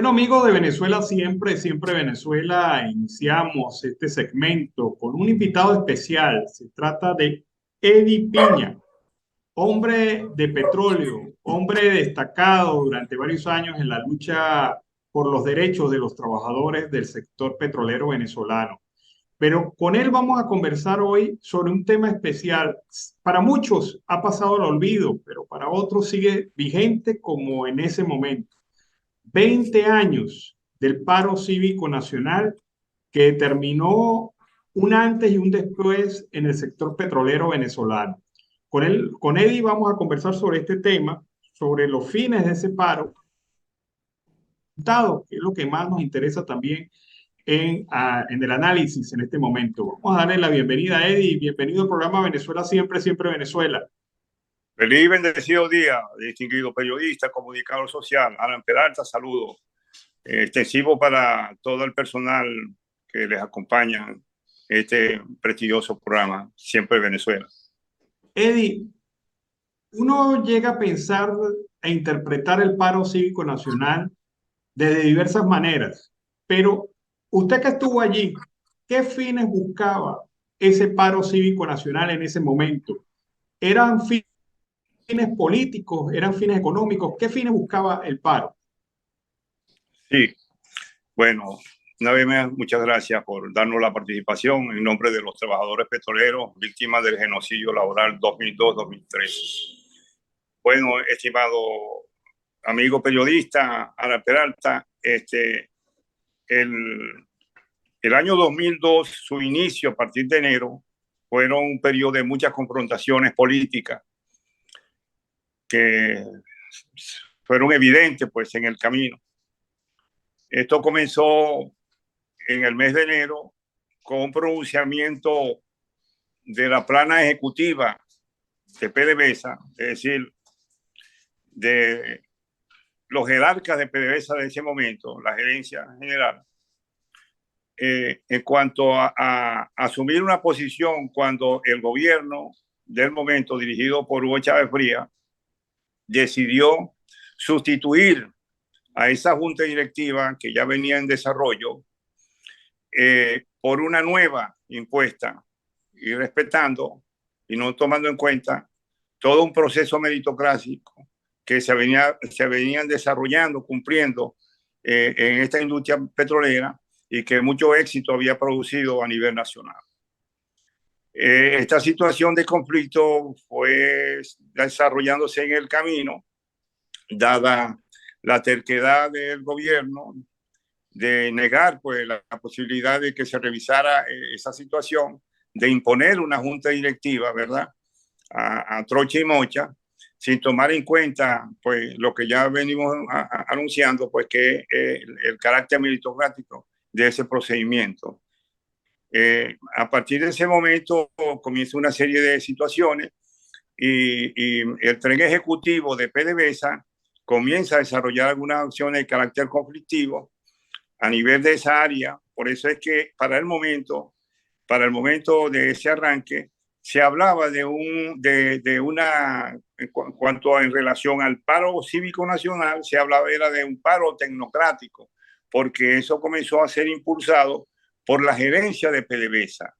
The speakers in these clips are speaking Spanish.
Bueno, amigos de Venezuela siempre, siempre Venezuela, iniciamos este segmento con un invitado especial. Se trata de Eddie Piña, hombre de petróleo, hombre destacado durante varios años en la lucha por los derechos de los trabajadores del sector petrolero venezolano. Pero con él vamos a conversar hoy sobre un tema especial. Para muchos ha pasado al olvido, pero para otros sigue vigente como en ese momento. 20 años del paro cívico nacional que terminó un antes y un después en el sector petrolero venezolano. Con Eddie vamos a conversar sobre este tema, sobre los fines de ese paro, que es lo que más nos interesa también en el análisis en este momento. Vamos a darle la bienvenida a Eddie. Bienvenido al programa Venezuela Siempre, Siempre Venezuela. Feliz y bendecido día, distinguido periodista, comunicador social. Alan Peralta, saludo extensivo para todo el personal que les acompaña en este prestigioso programa, Siempre Venezuela. Eddie, uno llega a pensar e interpretar el paro cívico nacional de diversas maneras, pero usted que estuvo allí, ¿qué fines buscaba ese paro cívico nacional en ese momento? ¿Eran fines políticos? ¿Eran fines económicos? ¿Qué fines buscaba el paro? Sí, bueno, una vez más, muchas gracias por darnos la participación en nombre de los trabajadores petroleros víctimas del genocidio laboral 2002-2003. Bueno, estimado amigo periodista, Alan Peralta, el, el año 2002, su inicio a partir de enero, fueron un periodo de muchas confrontaciones políticas que fueron evidentes pues en el camino. Esto comenzó en el mes de enero con un pronunciamiento de la plana ejecutiva de PDVSA, es decir, de los jerarcas de PDVSA de ese momento, la gerencia general, en cuanto a asumir una posición cuando el gobierno del momento, dirigido por Hugo Chávez Frías, decidió sustituir a esa junta directiva que ya venía en desarrollo por una nueva impuesta y respetando y no tomando en cuenta todo un proceso meritocrático que se venían desarrollando, cumpliendo en esta industria petrolera y que mucho éxito había producido a nivel nacional. Esta situación de conflicto fue desarrollándose en el camino, dada la terquedad del gobierno de negar pues, la posibilidad de que se revisara esa situación, de imponer una junta directiva, ¿verdad? A trocha y mocha, sin tomar en cuenta pues, lo que ya venimos anunciando, pues que el carácter meritocrático de ese procedimiento. A partir de ese momento comienza una serie de situaciones y el tren ejecutivo de PDVSA comienza a desarrollar algunas acciones de carácter conflictivo a nivel de esa área. Por eso es que para el momento de ese arranque, se hablaba de una, en cuanto en relación al paro cívico nacional, se hablaba era de un paro tecnocrático, porque eso comenzó a ser impulsado por la gerencia de PDVSA.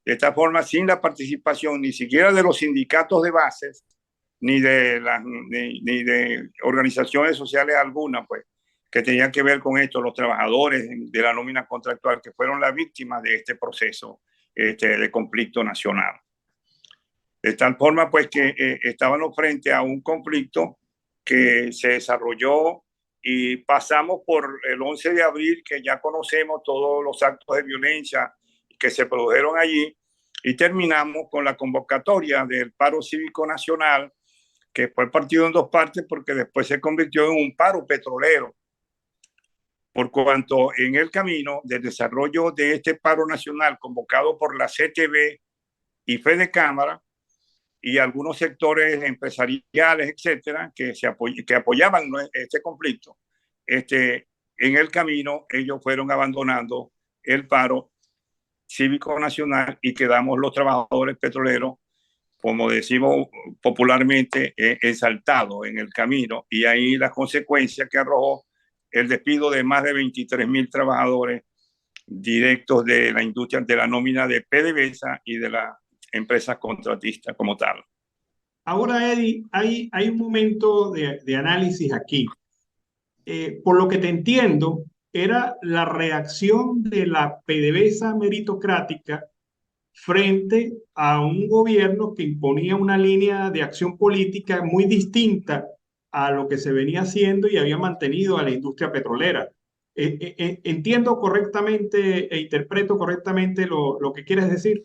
De esta forma, sin la participación ni siquiera de los sindicatos de bases, ni de organizaciones sociales alguna, pues, que tenían que ver con esto, los trabajadores de la nómina contractual, que fueron las víctimas de este proceso de conflicto nacional. De tal forma, pues, que estábamos frente a un conflicto que se desarrolló y pasamos por el 11 de abril, que ya conocemos todos los actos de violencia que se produjeron allí, y terminamos con la convocatoria del paro cívico nacional, que fue partido en dos partes porque después se convirtió en un paro petrolero, por cuanto en el camino del desarrollo de este paro nacional convocado por la CTV y Fede Cámara y algunos sectores empresariales, etcétera, que apoyaban este conflicto, en el camino ellos fueron abandonando el paro cívico nacional y quedamos los trabajadores petroleros, como decimos popularmente, exaltados en el camino, y ahí las consecuencias que arrojó el despido de más de 23.000 trabajadores directos de la industria, de la nómina de PDVSA y de las empresas contratistas como tal. Ahora, Eddie, hay un momento de análisis aquí. Por lo que te entiendo, era la reacción de la PDVSA meritocrática frente a un gobierno que imponía una línea de acción política muy distinta a lo que se venía haciendo y había mantenido a la industria petrolera. ¿Entiendo correctamente e interpreto correctamente lo que quieres decir?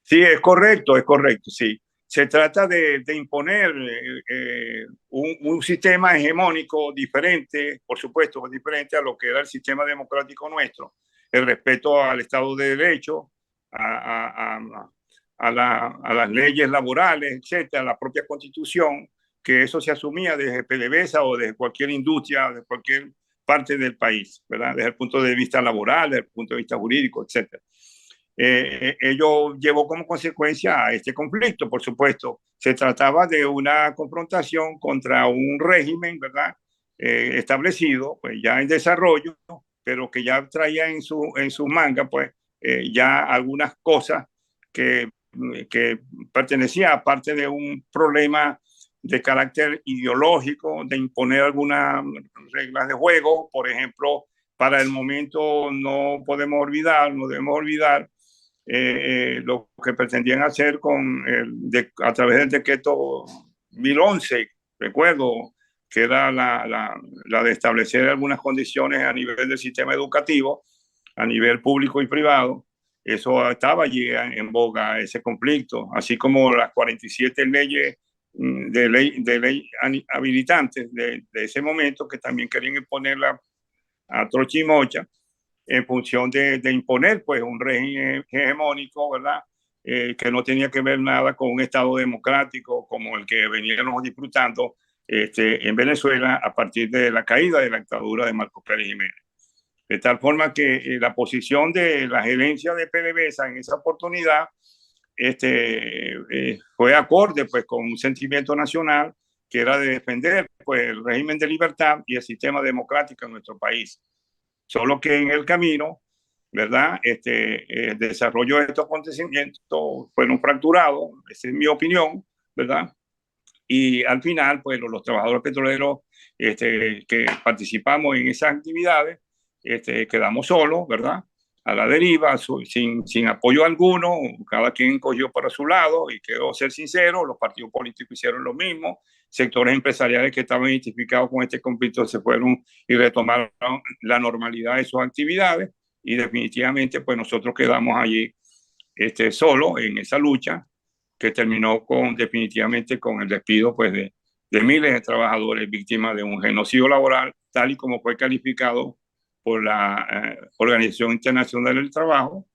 Sí, es correcto, sí. Se trata de imponer un sistema hegemónico diferente, por supuesto, diferente a lo que era el sistema democrático nuestro, el respeto al Estado de Derecho, a, a, a las leyes laborales, etcétera, a la propia Constitución, que eso se asumía desde PDVSA o desde cualquier industria, de cualquier parte del país, ¿verdad? Desde el punto de vista laboral, desde el punto de vista jurídico, etcétera. Ello llevó como consecuencia a este conflicto, por supuesto. Se trataba de una confrontación contra un régimen, ¿verdad? Establecido, pues ya en desarrollo, pero que ya traía en su manga, pues ya algunas cosas que pertenecía a parte de un problema de carácter ideológico, de imponer algunas reglas de juego. Por ejemplo, para el momento no podemos olvidar, no debemos olvidar lo que pretendían hacer a través del decreto 1011, recuerdo, que era la de establecer algunas condiciones a nivel del sistema educativo, a nivel público y privado. Eso estaba allí en boga, ese conflicto, así como las 47 leyes de ley habilitantes de ese momento que también querían imponerla a trocha y mocha en función de imponer pues un régimen hegemónico, ¿verdad? Que no tenía que ver nada con un Estado democrático como el que veníamos disfrutando en Venezuela a partir de la caída de la dictadura de Marcos Pérez Jiménez. De tal forma que la posición de la gerencia de PDVSA en esa oportunidad fue acorde pues, con un sentimiento nacional que era de defender pues, el régimen de libertad y el sistema democrático en nuestro país. Solo que en el camino, ¿verdad? El desarrollo de estos acontecimientos fueron fracturados, esa es mi opinión, ¿verdad? Y al final, pues los trabajadores petroleros que participamos en esas actividades, quedamos solos, ¿verdad? A la deriva, sin apoyo alguno, cada quien cogió para su lado y quedó, ser sincero, los partidos políticos hicieron lo mismo, sectores empresariales que estaban identificados con este conflicto se fueron y retomaron la normalidad de sus actividades y definitivamente pues nosotros quedamos allí solos en esa lucha que terminó definitivamente con el despido pues, de miles de trabajadores víctimas de un genocidio laboral, tal y como fue calificado por la Organización Internacional del Trabajo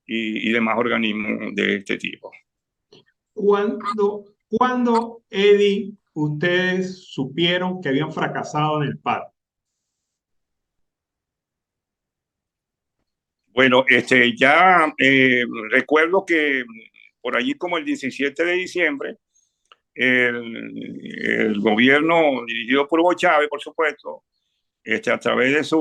y demás organismos de este tipo. ¿Cuándo, Eddie, ustedes supieron que habían fracasado en el paro? Bueno, ya recuerdo que por allí como el 17 de diciembre, el gobierno dirigido por Hugo Chávez, por supuesto, a través de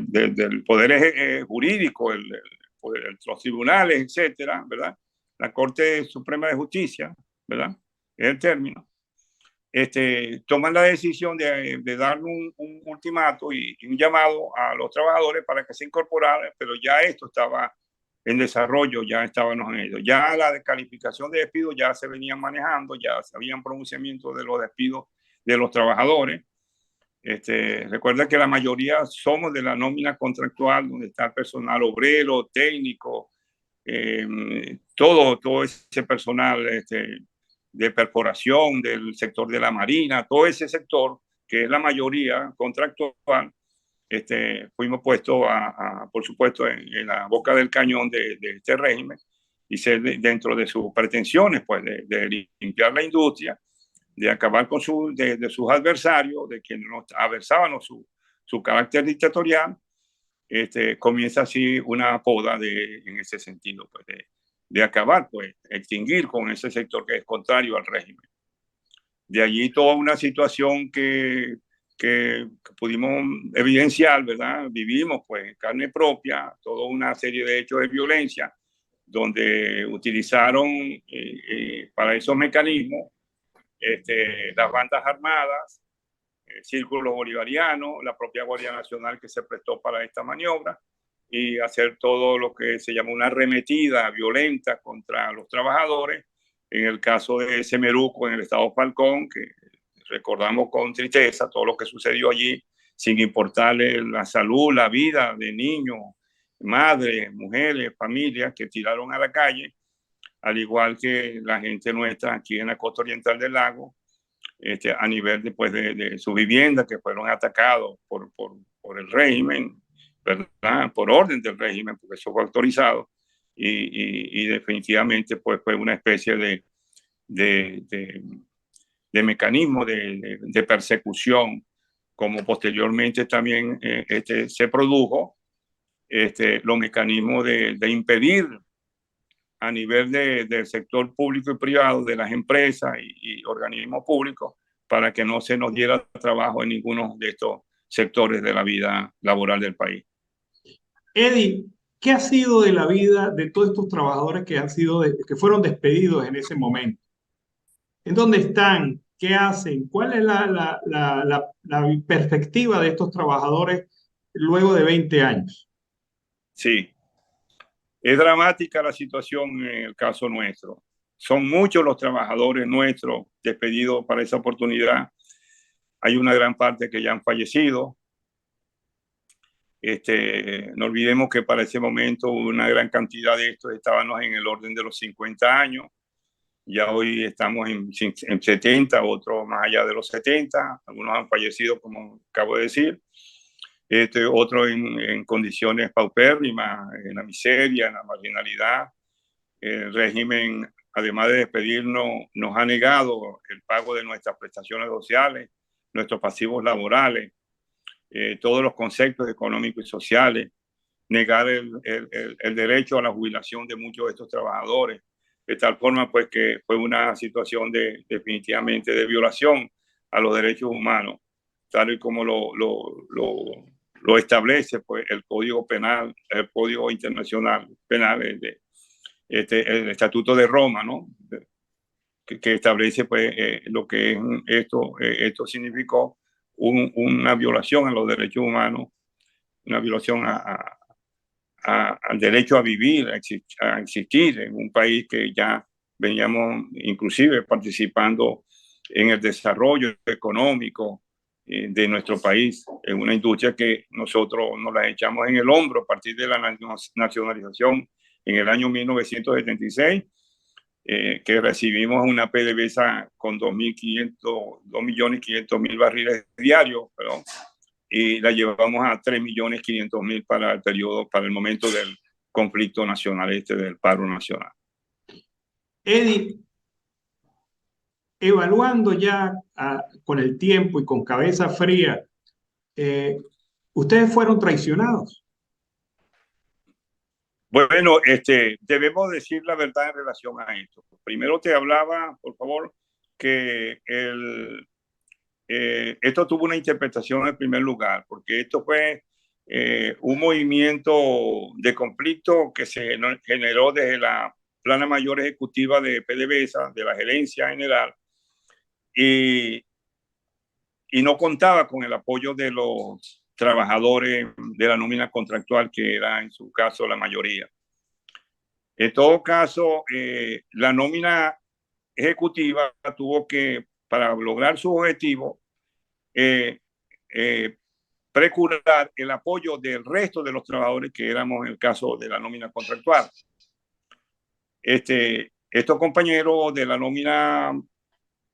del poder jurídico, los tribunales, etcétera, ¿verdad? La Corte Suprema de Justicia, ¿verdad? Es el término. Toman la decisión de darle un ultimato y un llamado a los trabajadores para que se incorporaran, pero ya esto estaba en desarrollo, ya estábamos en ello. Ya la descalificación de despidos ya se venían manejando, ya habían pronunciamientos de los despidos de los trabajadores. Recuerda que la mayoría somos de la nómina contractual, donde está el personal obrero, técnico, todo ese personal de perforación del sector de la marina, todo ese sector que es la mayoría contractual, fuimos puestos por supuesto, en la boca del cañón de este régimen y ser dentro de sus pretensiones, pues, de limpiar la industria, de acabar con de sus adversarios, de quienes nos adversaban su carácter dictatorial, comienza así una poda en ese sentido, pues, de acabar, pues, extinguir con ese sector que es contrario al régimen. De allí toda una situación que que pudimos evidenciar, ¿verdad? Vivimos pues en carne propia toda una serie de hechos de violencia donde utilizaron para esos mecanismos las bandas armadas, el Círculo Bolivariano, la propia Guardia Nacional que se prestó para esta maniobra y hacer todo lo que se llama una arremetida violenta contra los trabajadores. En el caso de Semeruco, en el estado Falcón, que recordamos con tristeza todo lo que sucedió allí, sin importarle la salud, la vida de niños, madres, mujeres, familias que tiraron a la calle, al igual que la gente nuestra aquí en la costa oriental del lago, a nivel después de sus viviendas que fueron atacados por el régimen, ¿verdad? Por orden del régimen, porque eso fue autorizado, y definitivamente pues fue una especie de, de, mecanismo de persecución, como posteriormente también se produjo los mecanismos de impedir a nivel del sector público y privado, de las empresas y organismos públicos, para que no se nos diera trabajo en ninguno de estos sectores de la vida laboral del país. Eddie, ¿qué ha sido de la vida de todos estos trabajadores que que fueron despedidos en ese momento? ¿En dónde están? ¿Qué hacen? ¿Cuál es la perspectiva de estos trabajadores luego de 20 años? Sí, es dramática la situación en el caso nuestro. Son muchos los trabajadores nuestros despedidos para esa oportunidad. Hay una gran parte que ya han fallecido. No olvidemos que para ese momento una gran cantidad de estos estábamos en el orden de los 50 años. Ya hoy estamos en 70, otros más allá de los 70. Algunos han fallecido, como acabo de decir. Otros en condiciones paupérrimas, en la miseria, en la marginalidad. El régimen, además de despedirnos, nos ha negado el pago de nuestras prestaciones sociales, nuestros pasivos laborales, todos los conceptos económicos y sociales, negar el derecho a la jubilación de muchos de estos trabajadores, de tal forma pues que fue una situación definitivamente de violación a los derechos humanos, tal y como lo establece pues el Código Penal, el Código Internacional Penal, el Estatuto de Roma, ¿no? Que establece pues lo que es esto significó una violación a los derechos humanos, una violación al derecho a vivir, a existir en un país que ya veníamos inclusive participando en el desarrollo económico de nuestro país, en una industria que nosotros nos la echamos en el hombro a partir de la nacionalización en el año 1976, que recibimos una PDVSA con 2.500.000 barriles diarios, perdón, y la llevamos a 3.500.000 para el periodo, para el momento del conflicto nacional, del paro nacional. Eddie, evaluando ya con el tiempo y con cabeza fría, ustedes fueron traicionados. Bueno, debemos decir la verdad en relación a esto. Primero te hablaba, por favor, que esto tuvo una interpretación en primer lugar, porque esto fue un movimiento de conflicto que se generó desde la plana mayor ejecutiva de PDVSA, de la gerencia general, y no contaba con el apoyo de los trabajadores de la nómina contractual, que era en su caso la mayoría. En todo caso, la nómina ejecutiva tuvo que, para lograr su objetivo, procurar el apoyo del resto de los trabajadores que éramos en el caso de la nómina contractual. Estos compañeros de la nómina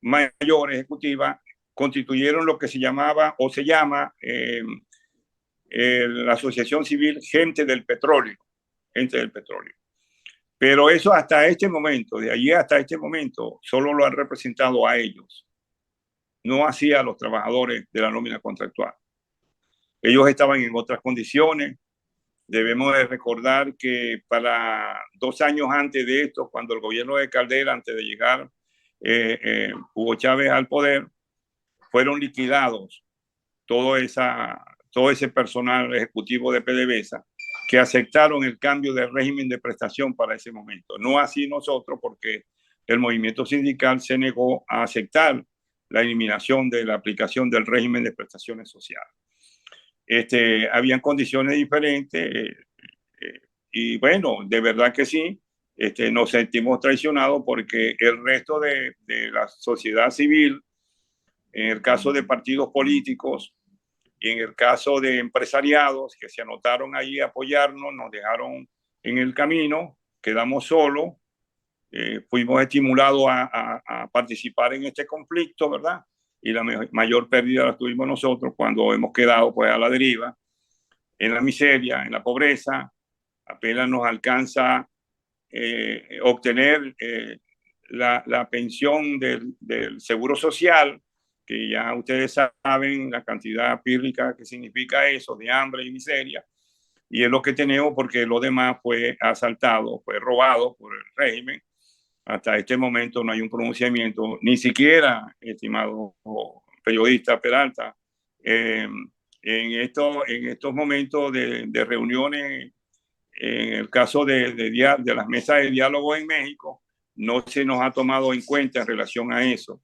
mayor ejecutiva constituyeron lo que se llamaba o se llama la Asociación Civil Gente del Petróleo, Gente del Petróleo. Pero eso hasta este momento, de allí hasta este momento, solo lo han representado a ellos, no así a los trabajadores de la nómina contractual. Ellos estaban en otras condiciones. Debemos de recordar que para 2 años antes de esto, cuando el gobierno de Caldera, antes de llegar Hugo Chávez al poder, fueron liquidados todo ese personal ejecutivo de PDVSA que aceptaron el cambio de régimen de prestación para ese momento. No así nosotros, porque el movimiento sindical se negó a aceptar la eliminación de la aplicación del régimen de prestaciones sociales. Habían condiciones diferentes y bueno, de verdad que sí, nos sentimos traicionados porque el resto de la sociedad civil, en el caso de partidos políticos y en el caso de empresariados que se anotaron ahí a apoyarnos, nos dejaron en el camino, quedamos solos, fuimos estimulados a participar en este conflicto, ¿verdad? Y la mayor pérdida la tuvimos nosotros cuando hemos quedado pues a la deriva, en la miseria, en la pobreza. Apenas nos alcanza obtener la pensión del Seguro Social, que ya ustedes saben la cantidad pírrica que significa eso, de hambre y miseria, y es lo que tenemos porque lo demás fue asaltado, fue robado por el régimen. Hasta este momento no hay un pronunciamiento, ni siquiera, estimado periodista Peralta, en estos momentos de reuniones, en el caso de las mesas de diálogo en México, no se nos ha tomado en cuenta en relación a eso.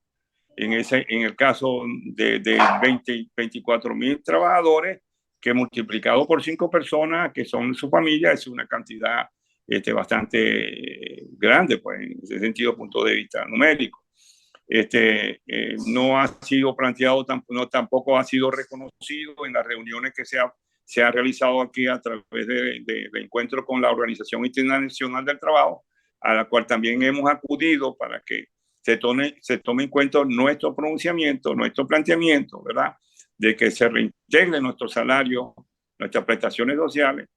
En el caso de 24,000 trabajadores, que multiplicado por 5 personas que son su familia, es una cantidad bastante grande, pues, en ese sentido, punto de vista numérico. No ha sido planteado, tampoco ha sido reconocido en las reuniones que se ha realizado aquí a través de encuentros con la Organización Internacional del Trabajo, a la cual también hemos acudido para que se tome en cuenta nuestro pronunciamiento, nuestro planteamiento, ¿verdad? De que se reintegre nuestro salario, nuestras prestaciones sociales,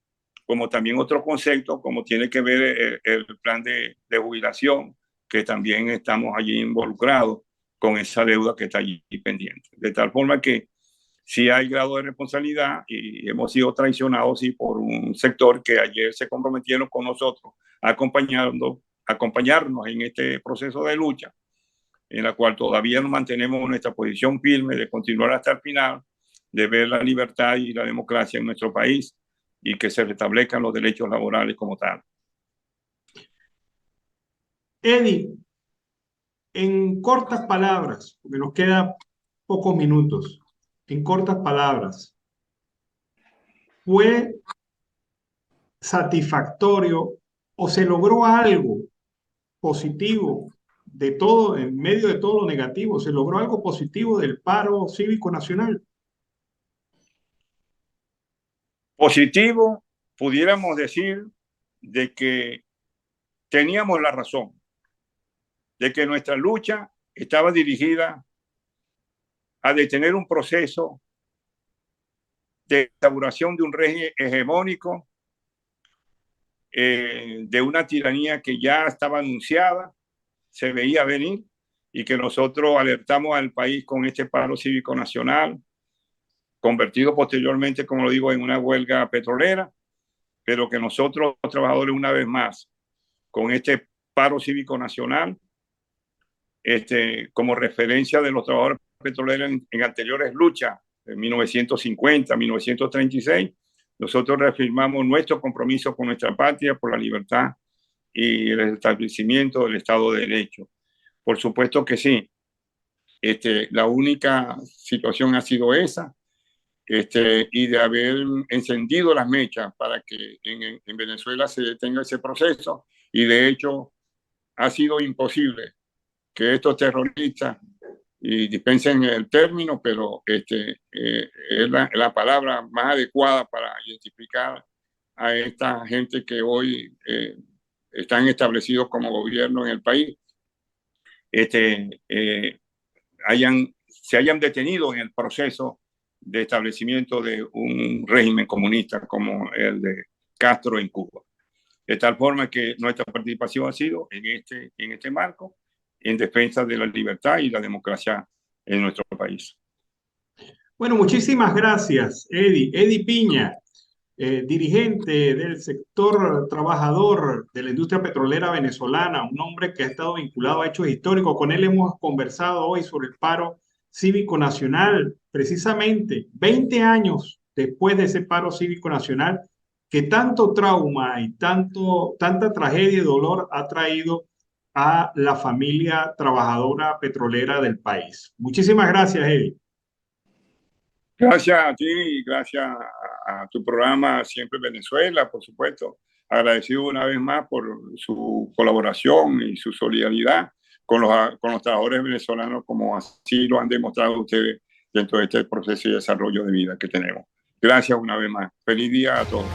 como también otro concepto, como tiene que ver el plan de jubilación, que también estamos allí involucrados con esa deuda que está allí pendiente. De tal forma que sí hay grado de responsabilidad y hemos sido traicionados sí, por un sector que ayer se comprometieron con nosotros acompañarnos en este proceso de lucha, en la cual todavía nos mantenemos nuestra posición firme de continuar hasta el final, de ver la libertad y la democracia en nuestro país y que se restablezcan los derechos laborales como tal. Eddie, en cortas palabras, porque nos quedan pocos minutos, en cortas palabras, ¿fue satisfactorio o se logró algo positivo de todo, en medio de todo lo negativo, se logró algo positivo del paro cívico nacional? Positivo, pudiéramos decir de que teníamos la razón, de que nuestra lucha estaba dirigida a detener un proceso de instauración de un régimen hegemónico, de una tiranía que ya estaba anunciada, se veía venir, y que nosotros alertamos al país con este paro cívico nacional, convertido posteriormente, como lo digo, en una huelga petrolera, pero que nosotros, los trabajadores, una vez más, con este paro cívico nacional, como referencia de los trabajadores petroleros en anteriores luchas, en 1950, 1936, nosotros reafirmamos nuestro compromiso con nuestra patria por la libertad y el establecimiento del Estado de Derecho. Por supuesto que sí. La única situación ha sido esa, y de haber encendido las mechas para que en Venezuela se detenga ese proceso, y de hecho ha sido imposible que estos terroristas, y dispensen el término, pero es la palabra más adecuada para identificar a esta gente que hoy están establecidos como gobierno en el país, se hayan detenido en el proceso de establecimiento de un régimen comunista como el de Castro en Cuba. De tal forma que nuestra participación ha sido en este marco, en defensa de la libertad y la democracia en nuestro país. Bueno, muchísimas gracias, Eddie. Eddie Piña, dirigente del sector trabajador de la industria petrolera venezolana, un hombre que ha estado vinculado a hechos históricos. Con él hemos conversado hoy sobre el paro cívico nacional, precisamente 20 años después de ese paro cívico nacional, que tanto trauma y tanta tragedia y dolor ha traído a la familia trabajadora petrolera del país. Muchísimas gracias, Eddie. Gracias a ti y gracias a tu programa Siempre Venezuela, por supuesto. Agradecido una vez más por su colaboración y su solidaridad con los trabajadores venezolanos, como así lo han demostrado ustedes dentro de este proceso de desarrollo de vida que tenemos. Gracias una vez más. Feliz día a todos.